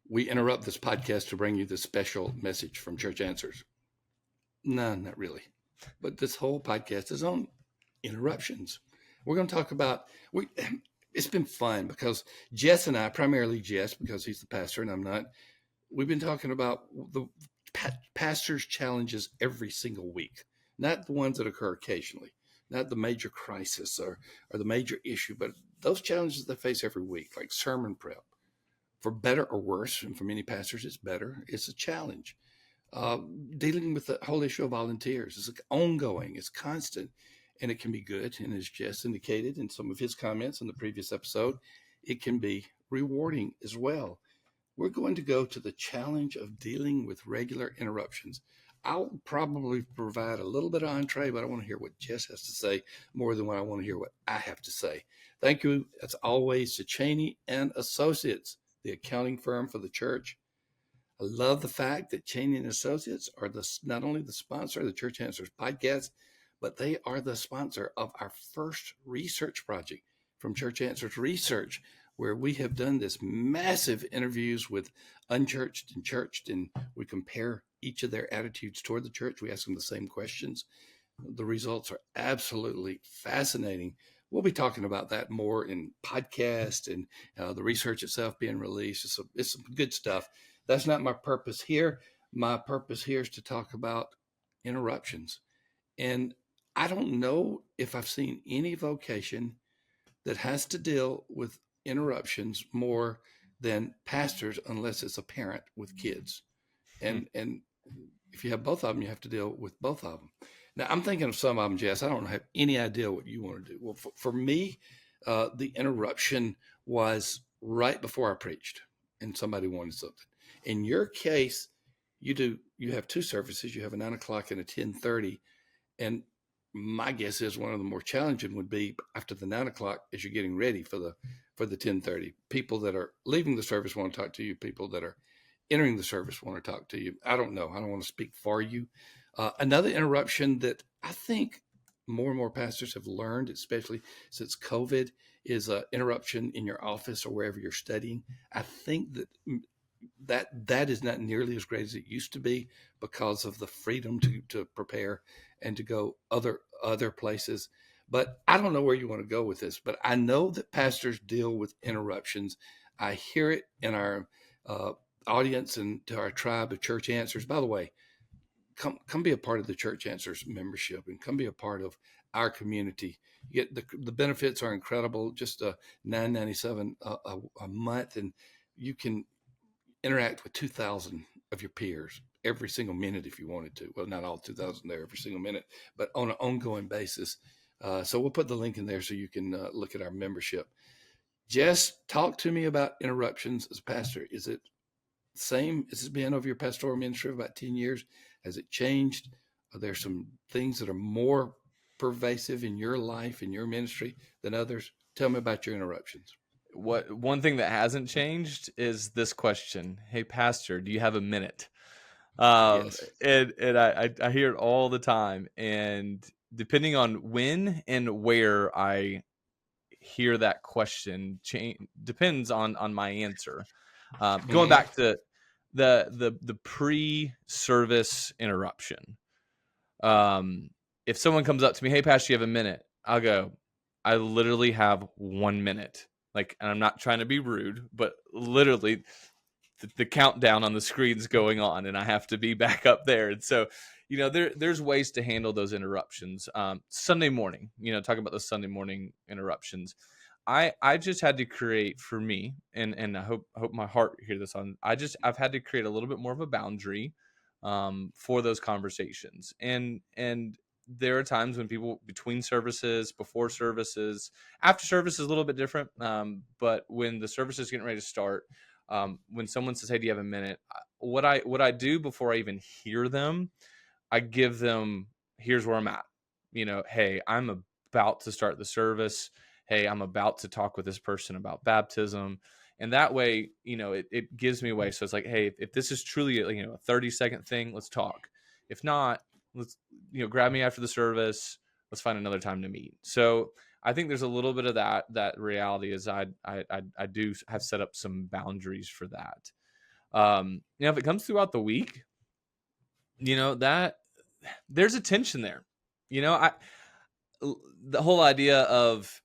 we interrupt this podcast to bring you this special message from Church Answers. No, not really. But this whole podcast is on interruptions. We're going to talk about we. It's been fun because Jess and I, primarily Jess, because he's the pastor and I'm not. We've been talking about the pastor's challenges every single week, not the ones that occur occasionally, not the major crisis or the major issue, but those challenges they face every week, like sermon prep, for better or worse. And for many pastors, it's better. It's a challenge. Uh, Dealing with the whole issue of volunteers is ongoing, it's constant, and it can be good. And as Jess indicated in some of his comments in the previous episode, it can be rewarding as well. We're going to go to the challenge of dealing with regular interruptions. I'll probably provide a little bit of entree, but I want to hear what Jess has to say more than what I want to hear what I have to say. Thank you, as always, to Cheney and Associates, the accounting firm for the church. I love the fact that Cheney and Associates are not only the sponsor of the Church Answers podcast, but they are the sponsor of our first research project from Church Answers Research, where we have done this massive interviews with unchurched and churched, and we compare each of their attitudes toward the church. We ask them the same questions. The results are absolutely fascinating. We'll be talking about that more in podcast and the research itself being released. It's some good stuff. That's not my purpose here. My purpose here is to talk about interruptions. And I don't know if I've seen any vocation that has to deal with interruptions more than pastors, unless it's a parent with kids. And if you have both of them, you have to deal with both of them. Now, I'm thinking of some of them, Jess. I don't have any idea what you want to do. Well, for me, the interruption was right before I preached and somebody wanted something. In your case, you have two services. You have a 9 o'clock and a 10:30. And my guess is one of the more challenging would be after the 9 o'clock as you're getting ready for the 10:30. People that are leaving the service want to talk to you. People that are entering the service want to talk to you. I don't know. I don't want to speak for you. Another interruption that I think more and more pastors have learned, especially since COVID, is an interruption in your office or wherever you're studying. I think that is not nearly as great as it used to be because of the freedom to prepare and to go other places. But I don't know where you want to go with this, but I know that pastors deal with interruptions. I hear it in our audience and to our tribe of Church Answers. By the way, come be a part of the Church Answers membership and come be a part of our community. You get the benefits are incredible. Just $9.97 a month, and you can interact with 2,000 of your peers every single minute if you wanted to. Well, not all 2,000 there every single minute, but on an ongoing basis. So we'll put the link in there so you can look at our membership. Jess, talk to me about interruptions as a pastor. Is it the same? Has it been over your pastoral ministry for about 10 years? Has it changed? Are there some things that are more pervasive in your life, in your ministry than others? Tell me about your interruptions. One thing that hasn't changed is this question. Hey, pastor, do you have a minute? Yes. And I hear it all the time. And depending on when and where I hear that question, depends on my answer. Going back to the pre-service interruption. If someone comes up to me, hey, pastor, you have a minute? I'll go, I literally have 1 minute. Like, and I'm not trying to be rude, but literally the countdown on the screen's going on and I have to be back up there. And so, there's ways to handle those interruptions. Sunday morning, talking about the Sunday morning interruptions. I just had to create for me, and I hope my heart hear this on. I've had to create a little bit more of a boundary for those conversations. And there are times when people between services, before services, after service is a little bit different. But when the service is getting ready to start, when someone says, hey, do you have a minute? What I do before I even hear them, I give them, here's where I'm at. Hey, I'm about to start the service. Hey, I'm about to talk with this person about baptism. And that way, it gives me away. So it's like, hey, if this is truly a 30-second thing, let's talk. If not, let's, grab me after the service. Let's find another time to meet. So I think there's a little bit of that reality is I do have set up some boundaries for that. If it comes throughout the week, that there's a tension there. I the whole idea of,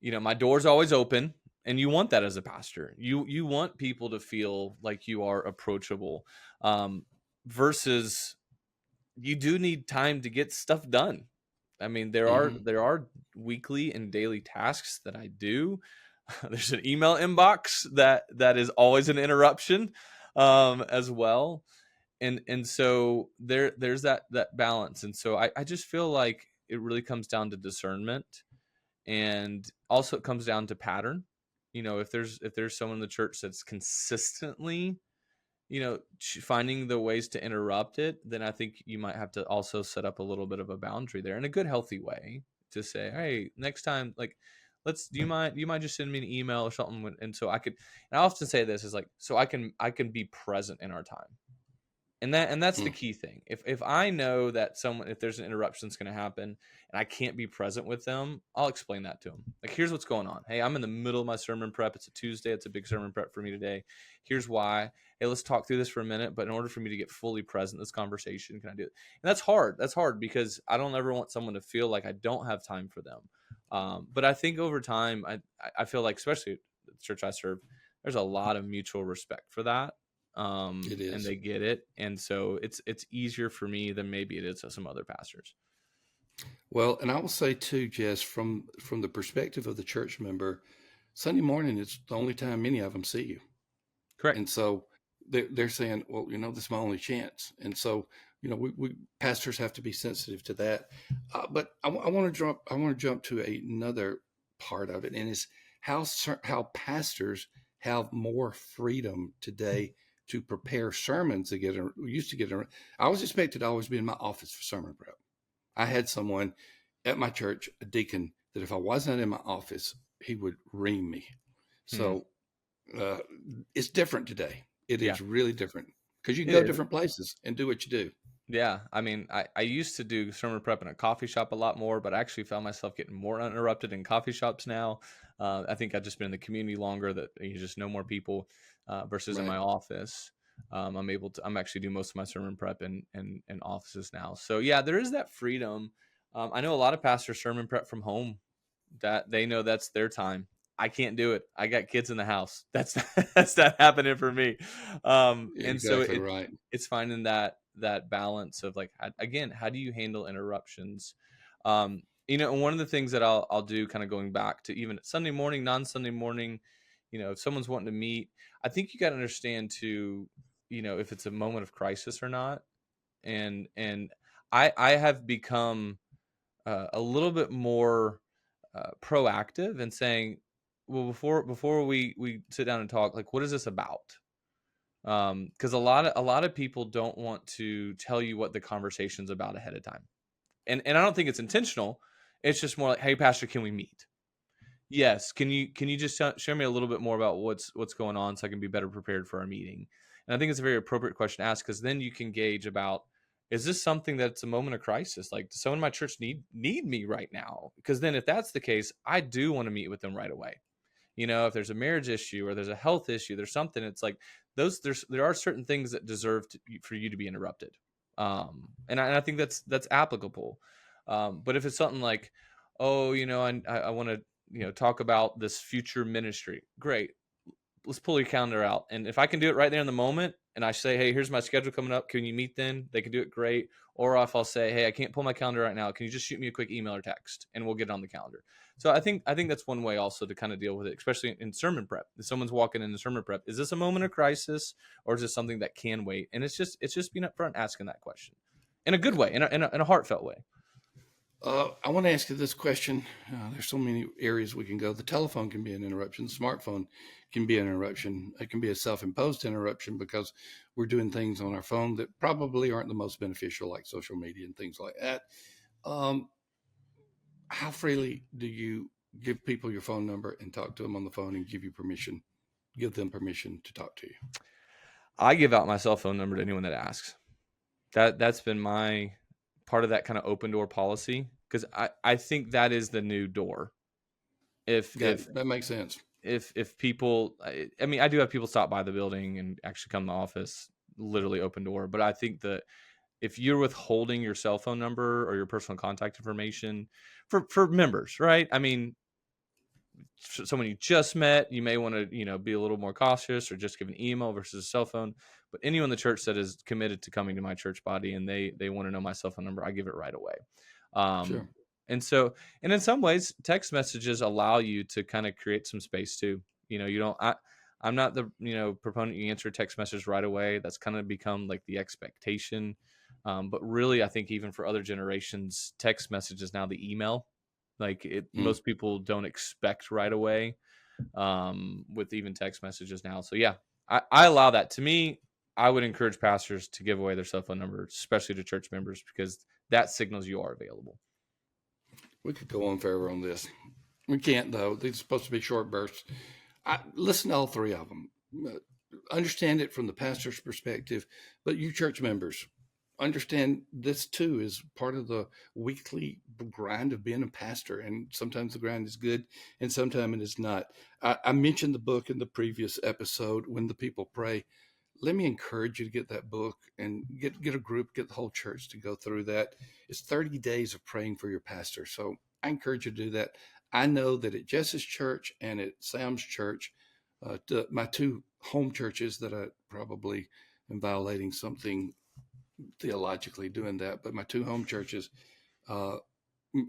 my door's always open, and you want that as a pastor. You want people to feel like you are approachable, versus you do need time to get stuff done. I mean, there are weekly and daily tasks that I do. There's an email inbox that is always an interruption, as well. And so there's that balance. And so I just feel like it really comes down to discernment, and also it comes down to pattern. If there's someone in the church that's consistently, finding the ways to interrupt it, then I think you might have to also set up a little bit of a boundary there in a good, healthy way to say, hey, next time, like, do you mind just sending me an email or something? And so and I often say this is like, so I can be present in our time. And that's the key thing. If I know that if there's an interruption that's going to happen and I can't be present with them, I'll explain that to them. Like, here's what's going on. Hey, I'm in the middle of my sermon prep. It's a Tuesday. It's a big sermon prep for me today. Here's why. Hey, let's talk through this for a minute. But in order for me to get fully present in this conversation, can I do it? And that's hard. That's hard because I don't ever want someone to feel like I don't have time for them. But I think over time, I feel like, especially the church I serve, there's a lot of mutual respect for that. It is. And they get it. And so it's easier for me than maybe it is to some other pastors. Well, and I will say too, Jess, from the perspective of the church member, Sunday morning is the only time many of them see you. Correct. And so they're saying, well, this is my only chance. And so, we pastors have to be sensitive to that. But I want to jump to another part of it, and is how pastors have more freedom today to prepare sermons we used to get. I was expected to always be in my office for sermon prep. I had someone at my church, a deacon, that if I wasn't in my office, he would ream me. So it's different today. It is really different because you can go different places and do what you do. Yeah. I mean, I used to do sermon prep in a coffee shop a lot more, but I actually found myself getting more uninterrupted in coffee shops now. I think I've just been in the community longer, that you just know more people, versus in my office. I'm actually do most of my sermon prep in offices now. So yeah, there is that freedom. I know a lot of pastors sermon prep from home, that they know that's their time. I can't do it. I got kids in the house. That's not happening for me. And so Exactly right. it's finding that balance of, like, again, how do you handle interruptions? And one of the things that I'll do, kind of going back to even Sunday morning, non-Sunday morning, if someone's wanting to meet, I think you got to understand too, if it's a moment of crisis or not. And I have become a little bit more proactive in saying, well, before we sit down and talk, like, what is this about? Because a lot of people don't want to tell you what the conversation's about ahead of time, and I don't think it's intentional. It's just more like, hey, pastor, can we meet? Yes. Can you just share me a little bit more about what's going on, so I can be better prepared for our meeting? And I think it's a very appropriate question to ask, because then you can gauge about, is this something that's a moment of crisis? Like, does someone in my church need me right now? Because then if that's the case, I do want to meet with them right away. If there's a marriage issue or there's a health issue, there's something, it's like there are certain things that deserve for you to be interrupted. And I think that's applicable. But if it's something like, oh, I want to, talk about this future ministry, great. Let's pull your calendar out. And if I can do it right there in the moment, and I say, hey, here's my schedule coming up, can you meet then? They can do it, great. Or if I'll say, hey, I can't pull my calendar right now, can you just shoot me a quick email or text, and we'll get it on the calendar. So I think that's one way also to kind of deal with it, especially in sermon prep. If someone's walking into sermon prep, is this a moment of crisis, or is this something that can wait? And it's just being upfront, asking that question in a good way, in a heartfelt way. I want to ask you this question. There's so many areas we can go. The telephone can be an interruption. The smartphone can be an interruption. It can be a self-imposed interruption because we're doing things on our phone that probably aren't the most beneficial, like social media and things like that. How freely do you give people your phone number and talk to them on the phone and give them permission to talk to you? I give out my cell phone number to anyone that asks. That's been my part of that kind of open door policy, because I think that is the new door. If that makes sense. if people, I mean, I do have people stop by the building and actually come to the office, literally open door. But I think that if you're withholding your cell phone number or your personal contact information for members, right? I mean, someone you just met, you may want to, be a little more cautious or just give an email versus a cell phone. But anyone in the church that is committed to coming to my church body and they want to know my cell phone number, I give it right away. Sure. And so, and in some ways, text messages allow you to kind of create some space too. You don't, I'm not the, proponent you answer a text message right away. That's kind of become like the expectation. But really, I think even for other generations, text message is now the email. Like Mm. most people don't expect right away with even text messages now. So yeah, I allow that. To me, I would encourage pastors to give away their cell phone number, especially to church members, because that signals you are available. We could go on forever on this. We can't, though. These are supposed to be short bursts. Listen to all three of them. Understand it from the pastor's perspective, but you church members, understand this too is part of the weekly grind of being a pastor. And sometimes the grind is good and sometimes it is not. I mentioned the book in the previous episode, When the People Pray. Let me encourage you to get that book and get a group, get the whole church to go through that. It's 30 days of praying for your pastor. So I encourage you to do that. I know that at Jess's church and at Sam's church, my two home churches, that I probably am violating something theologically doing that, but my two home churches, uh,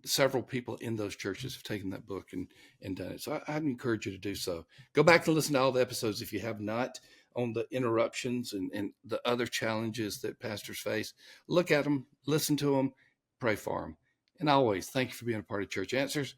several people in those churches have taken that book and done it. So I'd encourage you to do so. Go back and listen to all the episodes if you have not, on the interruptions and the other challenges that pastors face. Look at them, listen to them, pray for them. And always, thank you for being a part of Church Answers.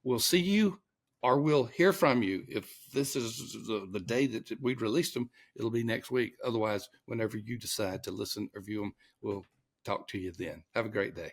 We'll see you, or we'll hear from you. If this is the day that we released them, it'll be next week. Otherwise, whenever you decide to listen or view them, we'll talk to you then. Have a great day.